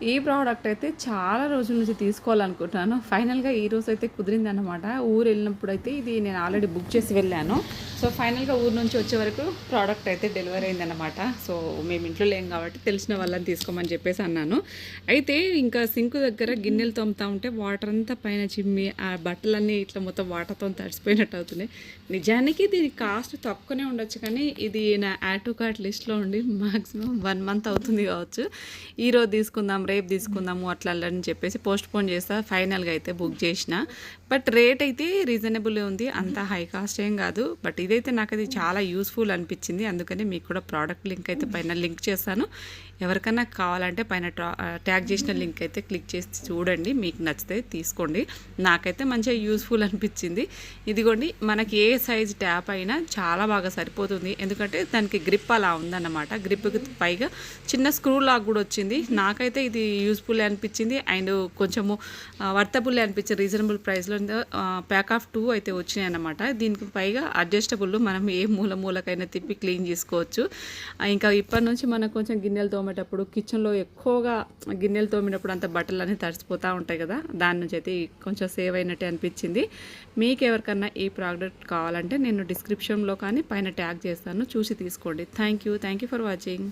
ఈ ప్రోడక్ట్ అయితే చాలా రోజుల నుంచి తీసుకోవాలనుకుంటున్నాను. ఫైనల్‌గా ఈరోజు అయితే కుదిరిందనమాట. ఊరు వెళ్ళినప్పుడు అయితే ఇది నేను ఆల్రెడీ బుక్ చేసి వెళ్ళాను. సో, ఫైనల్‌గా ఊరు నుంచి వచ్చే వరకు ప్రోడక్ట్ అయితే డెలివరీ అయిందనమాట. సో, మేము ఇంట్లో లేం కాబట్టి తెలిసిన వాళ్ళని తీసుకోమని చెప్పేసి అన్నాను. అయితే ఇంకా సింక్ దగ్గర గిన్నెలు తోముతా ఉంటే వాటర్ అంతా పైన చిమ్మి ఆ బట్టలన్నీ ఇట్లా మొత్తం వాటర్‌తో తడిసిపోయినట్టు అవుతున్నాయి. నిజానికి దీని కాస్ట్ తక్కువనే ఉండొచ్చు కానీ ఇది నా యాడ్ టు కార్ట్ లిస్ట్‌లో ఉండి మాక్సిమం 1 మంత్ అవుతుంది కావచ్చు. ఈరోజు తీసుకుందాం, రేపు తీసుకుందాము అట్లా అని చెప్పేసి పోస్ట్‌పోన్ చేస్తా. ఫైనల్‌గా అయితే బుక్ చేసిన. బట్ రేట్ అయితే రీజనబుల్ ఉంది. అంత హై కాస్ట్ ఏం కాదు. బట్ ఇదైతే నాకు అది చాలా యూస్ఫుల్ అనిపించింది. అందుకని మీకు కూడా ప్రోడక్ట్ లింక్ అయితే పైన లింక్ చేస్తాను. ఎవరికైనా కావాలంటే పైన ట్యాగ్ చేసిన లింక్ అయితే క్లిక్ చేసి చూడండి. మీకు నచ్చితే తీసుకోండి. నాకైతే మంచిగా యూస్ఫుల్ అనిపించింది. ఇదిగోండి, మనకి ఏ సైజ్ ట్యాప్ అయినా చాలా బాగా సరిపోతుంది. ఎందుకంటే దానికి గ్రిప్ అలా ఉందన్నమాట. గ్రిప్కి పైగా చిన్న స్క్రూ లాగ్ కూడా వచ్చింది. నాకైతే ఇది యూస్ఫుల్ అనిపించింది అండ్ కొంచెము వర్తబుల్ అనిపించింది. రీజనబుల్ ప్రైస్లో ప్యాక్ ఆఫ్ 2 అయితే వచ్చినాయి అన్నమాట. దీనికి పైగా అడ్జస్టబుల్, మనం ఏ మూలకైనా తిప్పి క్లీన్ చేసుకోవచ్చు. ఇంకా ఇప్పటి నుంచి మనకు కొంచెం గిన్నెలు తోమేటప్పుడు కిచెన్లో ఎక్కువగా గిన్నెలు తోమినప్పుడు అంత బట్టలు అన్నీ తడిసిపోతూ ఉంటాయి కదా, దాని నుంచి అయితే కొంచెం సేవ్ అయినట్టే అనిపించింది. మీకు ఎవరికన్నా ఈ ప్రోడక్ట్ కావాలంటే నేను డిస్క్రిప్షన్లో కానీ పైన ట్యాగ్ చేస్తాను, చూసి తీసుకోండి. Thank you for watching.